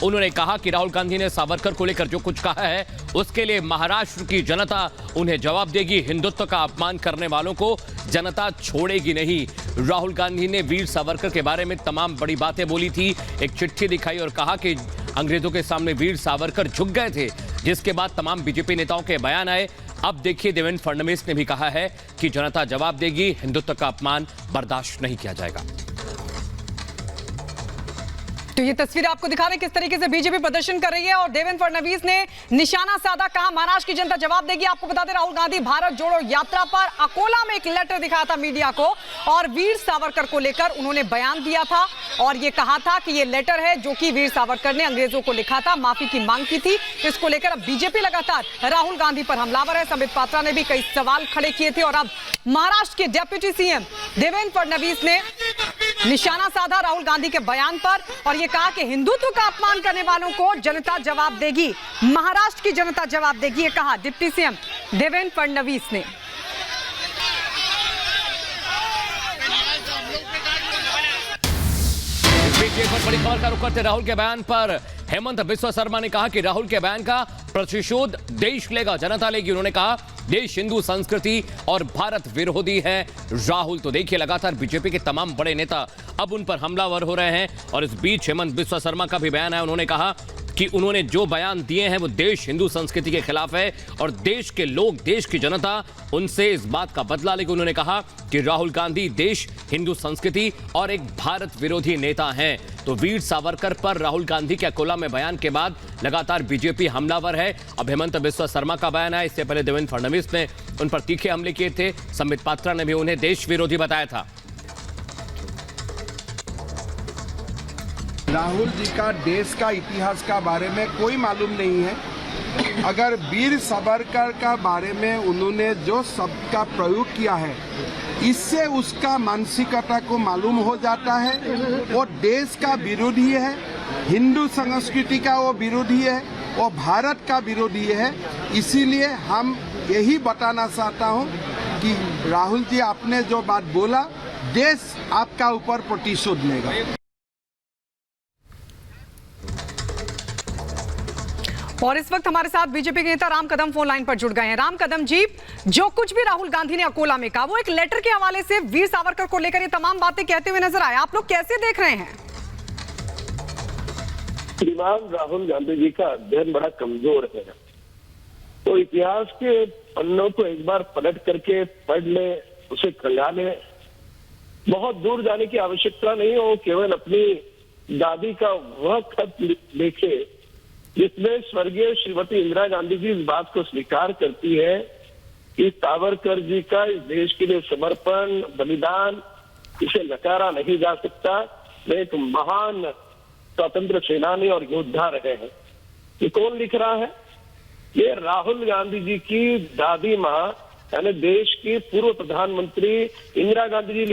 उन्होंने कहा कि राहुल गांधी ने सावरकर को लेकर जो कुछ कहा है उसके लिए महाराष्ट्र की जनता उन्हें जवाब देगी। हिंदुत्व का अपमान करने वालों को जनता छोड़ेगी नहीं। राहुल गांधी ने वीर सावरकर के बारे में तमाम बड़ी बातें बोली थी, एक चिट्ठी दिखाई और कहा कि अंग्रेजों के सामने वीर सावरकर झुक गए थे, जिसके बाद तमाम बीजेपी नेताओं के बयान आए। अब देखिए, देवेंद्र फडणवीस ने भी कहा है कि जनता जवाब देगी, हिंदुत्व का अपमान बर्दाश्त नहीं किया जाएगा। तो ये तस्वीर आपको दिखा रहे किस तरीके से बीजेपी प्रदर्शन कर रही है और देवेंद्र फडणवीस ने निशाना साधा, कहा महाराष्ट्र की जनता जवाब देगी। आपको बता दें, राहुल गांधी भारत जोड़ो यात्रा पर अकोला में एक लेटर दिखाया था मीडिया को और वीर सावरकर को लेकर उन्होंने बयान दिया था और ये कहा था कि ये लेटर है जो कि वीर सावरकर ने अंग्रेजों को लिखा था, माफी की मांग की थी। इसको लेकर अब बीजेपी लगातार राहुल गांधी पर हमलावर है। संबित पात्रा ने भी कई सवाल खड़े किए थे और अब महाराष्ट्र के डिप्टी सीएम देवेंद्र फडणवीस ने निशाना साधा राहुल गांधी के बयान पर और ये कहा कि हिंदुत्व का अपमान करने वालों को जनता जवाब देगी, महाराष्ट्र की जनता जवाब देगी, ये कहा डिप्टी सीएम देवेंद्र फडणवीस ने। बड़ी खबर का रुख करते राहुल के बयान पर हेमंत बिस्वा शर्मा ने कहा कि राहुल के बयान का प्रतिशोध देश लेगा, जनता लेगी। उन्होंने कहा देश हिंदू संस्कृति और भारत विरोधी है राहुल। तो देखिए, लगातार बीजेपी के तमाम बड़े नेता अब उन पर हमलावर हो रहे हैं और इस बीच हेमंत बिस्वा शर्मा का भी बयान है। उन्होंने कहा कि उन्होंने जो बयान दिए हैं वो देश हिंदू संस्कृति के खिलाफ है और देश के लोग, देश की जनता उनसे इस बात का बदला लेगी। उन्होंने कहा कि राहुल गांधी देश, हिंदू संस्कृति और एक भारत विरोधी नेता हैं। तो वीर सावरकर पर राहुल गांधी के अकोला में बयान के बाद लगातार बीजेपी हमलावर है। अब हेमंत बिस्वा शर्मा का बयान है। इससे पहले देवेंद्र फडणवीस ने उन पर तीखे हमले किए थे। संबित पात्रा ने भी उन्हें देश विरोधी बताया था। राहुल जी का देश का इतिहास का बारे में कोई मालूम नहीं है। अगर वीर सावरकर का बारे में उन्होंने जो शब्द का प्रयोग किया है, इससे उसका मानसिकता को मालूम हो जाता है। वो देश का विरोधी है, हिंदू संस्कृति का वो विरोधी है, वो भारत का विरोधी है। इसीलिए हम यही बताना चाहता हूँ कि राहुल जी, आपने जो बात बोला, देश आपका ऊपर प्रतिशोध लेगा। और इस वक्त हमारे साथ बीजेपी के नेता राम कदम फोन लाइन पर जुड़ गए हैं। राम कदम जी, जो कुछ भी राहुल गांधी ने अकोला में कहा वो एक लेटर के हवाले से वीर सावरकर को लेकर ये तमाम बातें कहते हुए नजर आए, आप लोग कैसे देख रहे हैं? श्रीमान राहुल गांधी जी का अध्ययन बड़ा कमजोर है, तो इतिहास के पन्नों को एक बार पलट करके पढ़ ले, उसे खंगा ले। बहुत दूर जाने की आवश्यकता नहीं हो, केवल अपनी दादी का वह खत देखे जिसमें स्वर्गीय श्रीमती इंदिरा गांधी जी इस बात को स्वीकार करती है कि सावरकर जी का इस देश के लिए समर्पण, बलिदान, इसे नकारा नहीं जा सकता। वे एक महान स्वतंत्र सेनानी और योद्धा रहे हैं। ये कौन लिख रहा है? ये राहुल गांधी जी की दादी माँ, यानी देश की पूर्व प्रधानमंत्री इंदिरा गांधी जी